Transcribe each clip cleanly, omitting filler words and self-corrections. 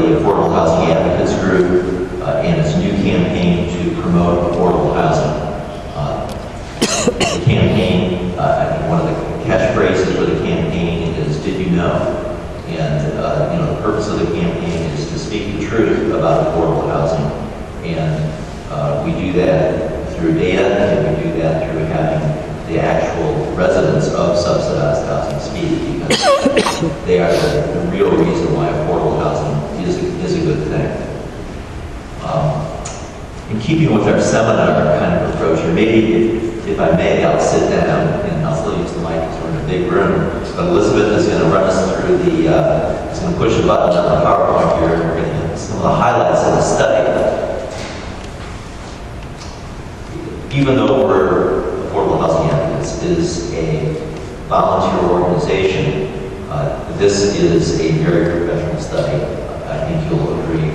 the Affordable Housing Advocates Group and its new campaign to promote affordable housing. The campaign, I think one of the catchphrases for the campaign is, "Did you know?" And the purpose of the campaign is to speak the truth about affordable housing. And we do that through data, and we do that through having the actual residents of subsidized housing speak, because they are the real reason why affordable housing is a good thing. In keeping with our seminar kind of approach here, maybe if I may, I'll sit down and I'll still use the mic because we're in a big room. But Elizabeth is going to run us through is going to push a button on the PowerPoint here, and we're going to get some of the highlights of the study. Even though Affordable Housing Advocates is a volunteer organization, this is a very professional study. I think you'll agree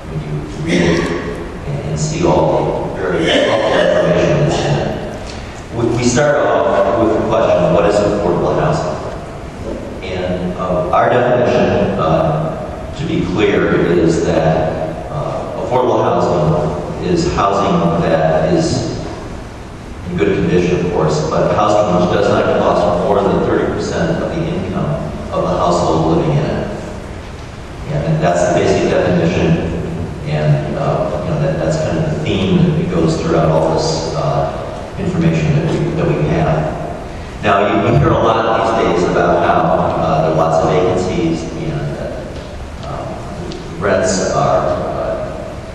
when you read it and see all the very helpful information that's in it. We start off with the question, what is affordable housing? And our definition, to be clear, is that affordable housing is housing that is in good condition, of course, but housing which does not cost more than 30% of the income of the household living in it. And that's the basic definition, and that's kind of the theme that goes throughout all this information that we have. Now, you hear a lot these days about how there are lots of vacancies and rents are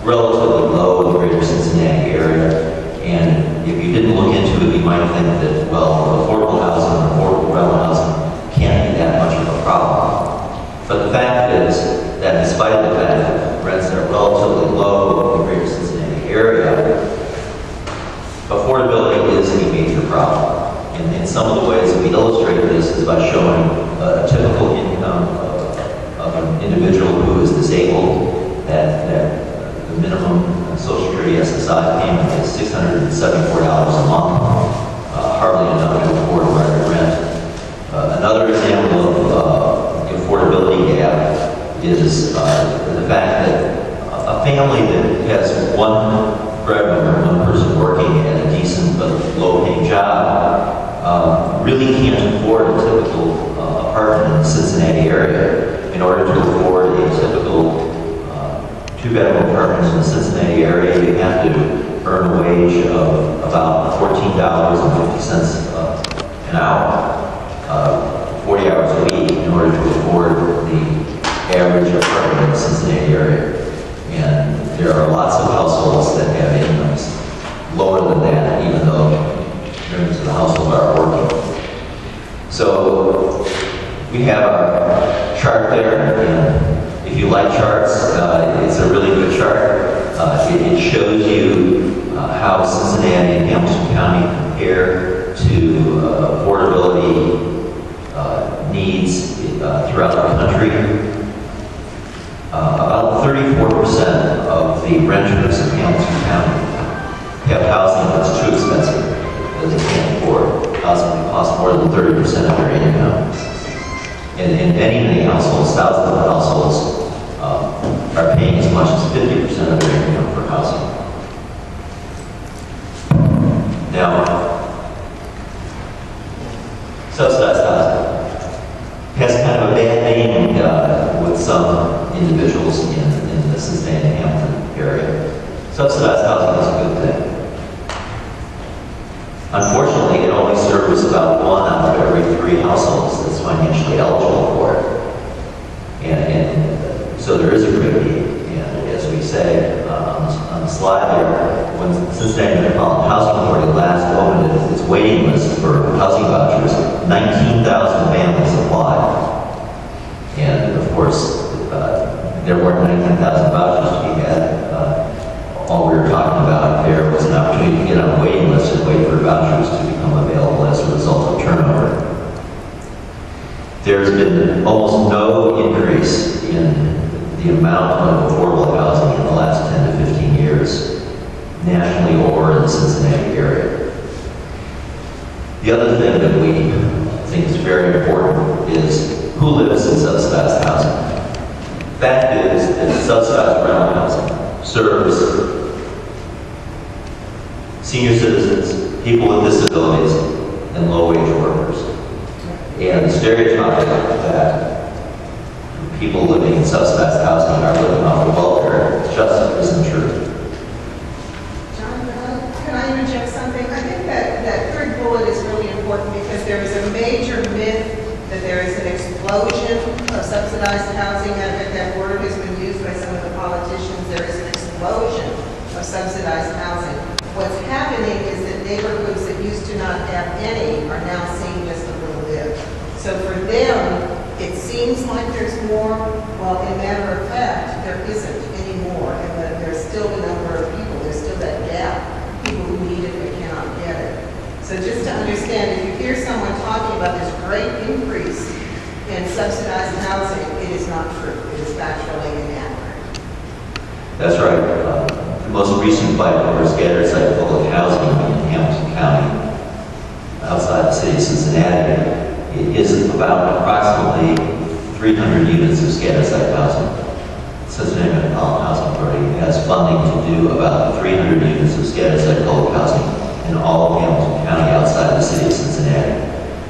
relatively low in the greater Cincinnati area. And if you didn't look into it, you might think that, well, affordable housing or affordable rental housing can't be that much of a problem. But the fact is that despite the fact that rents are relatively low in the greater Cincinnati area, affordability is a major problem. And some of the ways that we illustrate this is by showing a typical income of an individual who is disabled, that the minimum Social Security SSI payment is $674 a month, hardly enough to afford a rent. Another example of the affordability gap is the fact that a family that has one breadwinner, one person working at a decent but low-paying job, really can't afford a typical apartment in the Cincinnati area. In order to afford a typical two-bedroom apartment in the Cincinnati area, you have to earn a wage of about $14.50 an hour, 40 hours a week, in order to afford the average apartment in the Cincinnati area. And there are lots of households that have incomes lower than that, even though members of the household are working. So we have our chart there, and if you like charts, it's a really good chart. It shows you how Cincinnati and Hamilton County compare to affordability needs throughout the country. About 34% of the renters in Hamilton County have housing that's too expensive, that they can't afford. Housing that costs more than 30% of their income. And many, many households, thousands of households, are paying as much as 50% of their income for housing. Now, subsidized housing has kind of a bad name with some individuals in the Cincinnati and Hamilton area. Subsidized housing is a good thing. Unfortunately, it only serves about 1 out of every 3 households that's financially eligible for it. And so there is a great need. And as we say on the slide there, when Cincinnati Metropolitan Housing Authority last opened its waiting list for housing vouchers, 19,000 families applied. And of course, there weren't 19,000 vouchers to be had. All we were talking about there was an opportunity to get on a waiting list and wait for vouchers to become available as a result of turnover. There's been almost no increase in the amount of affordable housing in the last 10 to 15 years, nationally or in the Cincinnati area. The other thing that we think is very important is who lives in subsidized housing. fact is that subsidized rental housing serves senior citizens, people with disabilities, and low-wage workers. And the stereotype that people living in subsidized housing are living off of welfare just isn't true. John, can I interject something? I think that third bullet is really important because there is a major myth that there is an explosion of subsidized housing. I think that word has been used by some of the politicians. There is an explosion of subsidized housing. What's happening is that neighborhoods that used to not have any are now seeing just a little bit. So for them, it seems like there's more. Well, in matter of fact, there isn't anymore. And that there's still a number of people, there's still that gap, people who need it but cannot get it. So just to understand, if you hear someone talking about this great increase in subsidized housing, it is not true. It is factually inaccurate. That's right. The most recent fight over scattered site public housing in Hamilton County, outside the city of Cincinnati, it is about approximately 300 units of scattered site housing. Cincinnati and Hamilton Housing Authority has funding to do about 300 units of scattered site public housing in all of Hamilton County outside the city of Cincinnati.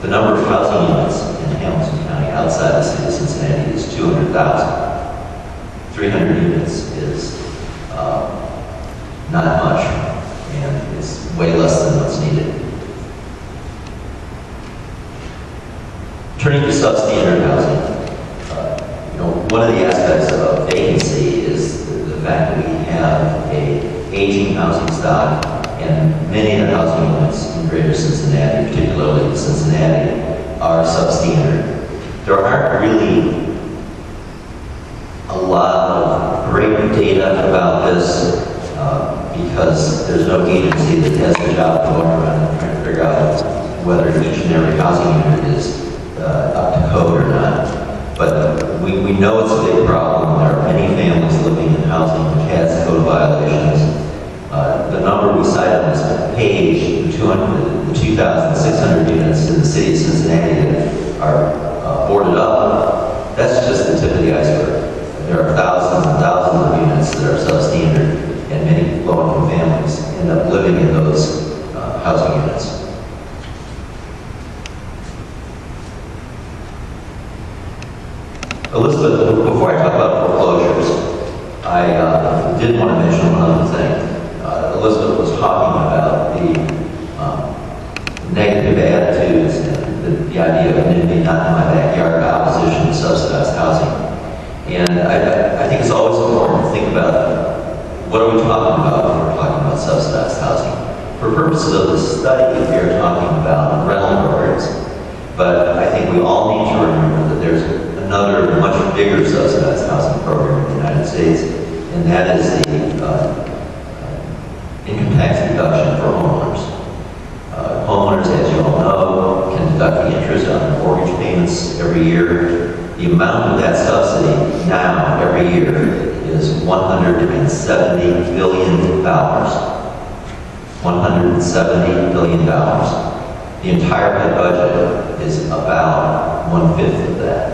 The number of housing units in Hamilton County outside the city of Cincinnati is 200,000. 300 units is not much, and it's way less than what's needed. Turning to substandard housing, one of the aspects of vacancy is the fact that we have an aging housing stock, and many of the housing units in greater Cincinnati, particularly in Cincinnati, are substandard. There aren't really a lot of great data about this because there's no agency that has a job going around and trying to figure out whether each and every housing unit is up to code or not. But we know it's a big problem. There are many families living in housing which has code violations. The number we cite on this page, the 2,600 units in the city of Cincinnati that are boarded up, that's just the tip of the iceberg. There are thousands and thousands of units that are substandard, and many low-income families end up living in those housing units. Elizabeth, before I talk about foreclosures, I did want to mention one other thing. Elizabeth was talking about the negative attitudes and the idea of NIMBY not in my backyard opposition to subsidized housing. And I think it's always important to think about what are we talking about when we're talking about subsidized housing. For purposes of this study, we are talking about rental programs, but I think we all need to remember that there's another much bigger subsidized housing program in the United States, and that is the income tax deduction for homeowners. Homeowners, as you all know, can deduct the interest on their mortgage payments every year. The amount of that subsidy now, every year, is $170 billion. $170 billion. The entire HUD budget is about 1/5 of that.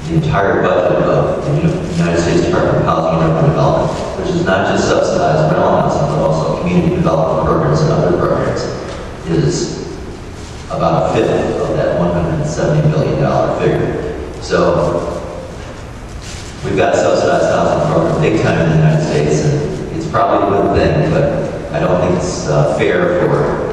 The entire budget of the United States Department of Housing and Urban Development, which is not just subsidized rental housing, but also community development programs and other programs, is about 1/5 of that $170 billion figure. So we've got a subsidized housing program big time in the United States, and it's probably a good thing, but I don't think it's fair for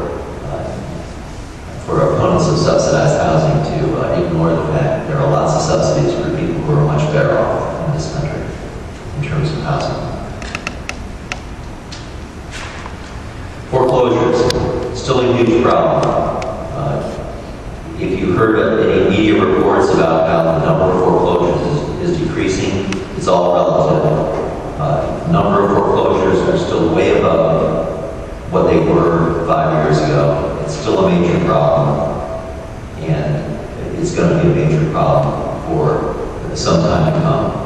opponents of subsidized housing to ignore the fact that there are lots of subsidies for people who are much better off in this country in terms of housing. Foreclosures, still a huge problem. If you heard any media reports about how the number of foreclosures is decreasing, it's all relative. Number of foreclosures are still way above what they were 5 years ago. It's still a major problem, and it's going to be a major problem for some time to come.